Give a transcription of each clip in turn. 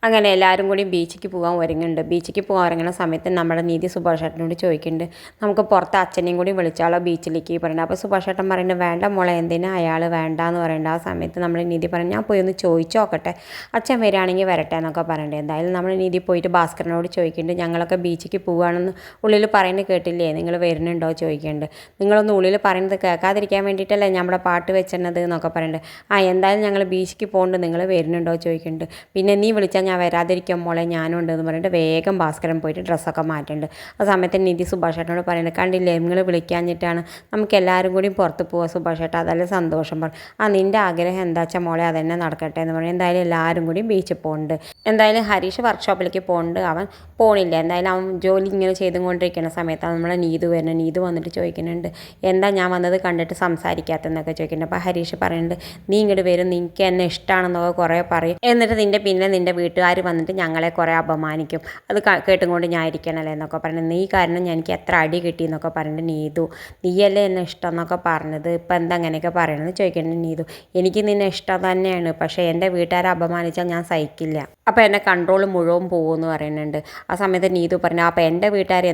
അങ്ങനെ എല്ലാവരും കൂടി ബീച്ചിലേക്ക് പോകാൻ ഒരുങ്ങുന്നുണ്ട്. ബീച്ചിലേക്ക് പോകാൻ ഒരുങ്ങുന്ന സമയത്ത് നമ്മുടെ നീതി സുഭാഷ് ചേട്ടനോട് ചോദിക്കുന്നുണ്ട്, നമുക്ക് പുറത്ത് അച്ഛനെയും കൂടി വിളിച്ചാലോ ബീച്ചിലേക്ക് പറയുന്നത്. അപ്പോൾ സുഭാഷ് ചേട്ടൻ പറയുന്നത്, വേണ്ട മോളെ, എന്തിനാ അയാൾ വേണ്ടാന്ന് പറയേണ്ട. ആ സമയത്ത് നമ്മുടെ നീതി പറയുന്നത്, ഞാൻ പോയി ഒന്ന് ചോദിച്ചു നോക്കട്ടെ, അച്ഛൻ വരികയാണെങ്കിൽ വരട്ടെ എന്നൊക്കെ പറയണ്ടേ. എന്തായാലും നമ്മുടെ നീതി പോയിട്ട് ഭാസ്കരനോട് ചോദിക്കുന്നുണ്ട്, ഞങ്ങളൊക്കെ ബീച്ചിലേക്ക് പോവുകയാണെന്ന് ഉള്ളിൽ പറയുന്നത് കേട്ടില്ലേ, നിങ്ങൾ വരുന്നുണ്ടോ ചോദിക്കുന്നുണ്ട്. നിങ്ങളൊന്ന് ഉള്ളിൽ പറയുന്നത് കേൾക്കാതിരിക്കാൻ വേണ്ടിയിട്ടല്ലേ നമ്മുടെ പാട്ട് വെച്ചിരുന്നത് എന്നൊക്കെ പറയുന്നുണ്ട്. എന്തായാലും ഞങ്ങൾ ബീച്ചിലേക്ക് പോകുന്നുണ്ട്, നിങ്ങൾ വരുന്നുണ്ടോ ചോദിക്കുന്നുണ്ട്. പിന്നെ നീ വിളിച്ചാൽ ഞാൻ വരാതിരിക്കും മോളെ, ഞാനും ഉണ്ടെന്ന് പറഞ്ഞിട്ട് വേഗം ഭാസ്കരൻ പോയിട്ട് ഡ്രസ്സൊക്കെ മാറ്റുന്നുണ്ട്. ആ സമയത്ത് നിധി സുഭാഷ് ചേട്ടനോട് പറയുന്നത്, കണ്ടില്ലേ നിങ്ങൾ വിളിക്കാഞ്ഞിട്ടാണ്, നമുക്ക് എല്ലാവരും കൂടി പുറത്ത് പോവാം സുഭാഷ് ചേട്ടാ, അതല്ലേ സന്തോഷം പറയും. നിൻ്റെ ആഗ്രഹം എന്താ വെച്ചാൽ മോളെ അതന്നെ നടക്കട്ടെ എന്ന് പറയും. എന്തായാലും എല്ലാവരും കൂടി ബീച്ചിൽ പോകുന്നുണ്ട്. എന്തായാലും ഹരീഷ് വർക്ക്ഷോപ്പിലേക്ക് പോകുന്നുണ്ട്, അവൻ പോണില്ല. എന്തായാലും അവൻ ജോലി ഇങ്ങനെ ചെയ്തുകൊണ്ടിരിക്കുന്ന സമയത്താണ് നമ്മളെ നീതു വരുന്നത്. നീതു വന്നിട്ട് ചോദിക്കുന്നുണ്ട്, എന്താ ഞാൻ വന്നത് കണ്ടിട്ട് സംസാരിക്കാത്തതെന്നൊക്കെ ചോദിക്കുന്നുണ്ട്. അപ്പോൾ ഹരീഷ് പറയുന്നുണ്ട്, നീ ഇങ്ങോട്ട് വരും, നിനക്ക് എന്നെ ഇഷ്ടമാണെന്നൊക്കെ കുറേ പറയും, എന്നിട്ട് നിൻ്റെ പിന്നെ നിൻ്റെ വീട്ടുകാർ വന്നിട്ട് ഞങ്ങളെ കുറേ അപമാനിക്കും, അത് കേട്ടുകൊണ്ട് ഞാൻ ഇരിക്കണല്ലേ എന്നൊക്കെ പറയുന്നത്. നീ കാരണം എനിക്ക് എത്ര അടി കിട്ടി എന്നൊക്കെ പറഞ്ഞിട്ട് നീതു, നീയല്ലേ എന്നെ ഇഷ്ടം എന്നൊക്കെ പറഞ്ഞത്, ഇപ്പം എന്താ അങ്ങനെയൊക്കെ പറയണമെന്ന് ചോദിക്കേണ്ടത് നീതു. എനിക്ക് നിന്നെ ഇഷ്ടം തന്നെയാണ്, പക്ഷേ എൻ്റെ വീട്ടുകാരെ അപമാനിച്ചാൽ ഞാൻ സഹിക്കില്ല, അപ്പോൾ എൻ്റെ കൺട്രോൾ മുഴുവൻ പോകുമെന്ന് പറയുന്നുണ്ട്. ആ സമയത്ത് നീതു പറഞ്ഞു, അപ്പോൾ എൻ്റെ വീട്ടുകാർ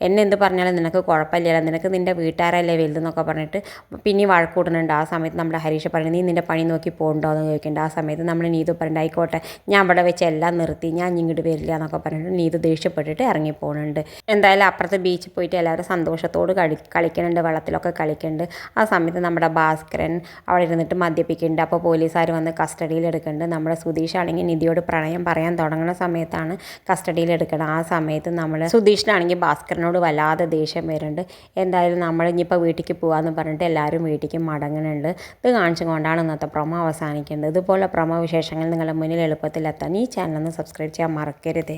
എന്നെ എന്ത് പറഞ്ഞാലും നിനക്ക് കുഴപ്പമില്ലല്ലോ, നിനക്ക് നിൻ്റെ വീട്ടുകാരല്ലേ വലുതെന്നൊക്കെ പറഞ്ഞിട്ട് പിന്നെ വഴക്കൂടുന്നുണ്ട്. ആ സമയത്ത് നമ്മുടെ ഹരീഷ് പറഞ്ഞു, നീ നിൻ്റെ പണി നോക്കി പോകണ്ടോ എന്ന് ചോദിക്കേണ്ടത്. ആ സമയത്ത് നമ്മൾ നീതു പറഞ്ഞു, ആയിക്കോട്ടെ, ഞാൻ ഇവിടെ വെച്ച് എല്ലാം നിർത്തി, ഞാൻ ഇങ്ങോട്ട് വരില്ല എന്നൊക്കെ പറഞ്ഞിട്ട് നീതു ദേഷ്യപ്പെട്ടിട്ട് ഇറങ്ങി പോകുന്നുണ്ട്. എന്തായാലും അപ്പുറത്ത് ബീച്ചിൽ പോയിട്ട് എല്ലാവരും സന്തോഷത്തോട് കളിക്കുന്നുണ്ട്, വെള്ളത്തിലൊക്കെ കളിക്കുന്നുണ്ട്. ആ സമയത്ത് നമ്മുടെ ഭാസ്കരൻ അവിടെ ഇരുന്നിട്ട് മദ്യപിക്കുന്നുണ്ട്. അപ്പോൾ പോലീസുകാർ വന്ന് കസ്റ്റഡിയിൽ എടുക്കുന്നുണ്ട്. നമ്മുടെ സുധീഷ് ആണെങ്കിൽ നിധിയോട് പ്രണയം പറയാൻ തുടങ്ങുന്ന സമയത്താണ് കസ്റ്റഡിയിൽ എടുക്കുന്നത്. ആ സമയത്ത് നമ്മൾ സുധീഷിനാണെങ്കിൽ ഭാസ്കരനോട് വല്ലാതെ ദേഷ്യം വരുന്നുണ്ട്. എന്തായാലും നമ്മൾ ഇനിയിപ്പോൾ വീട്ടിലേക്ക് പോകാമെന്ന് പറഞ്ഞിട്ട് എല്ലാവരും വീട്ടിലേക്ക് മടങ്ങുന്നുണ്ട്. ഇത് കാണിച്ചുകൊണ്ടാണ് ഇന്നത്തെ പ്രൊമോ അവസാനിക്കേണ്ടത്. ഇതുപോലെ പ്രൊമോ വിശേഷങ്ങൾ നിങ്ങളുടെ മുന്നിൽ എളുപ്പത്തിലെത്താൻ ഈ ചാനൽ ഒന്ന് സബ്സ്ക്രൈബ് ചെയ്യാൻ മറക്കരുത്.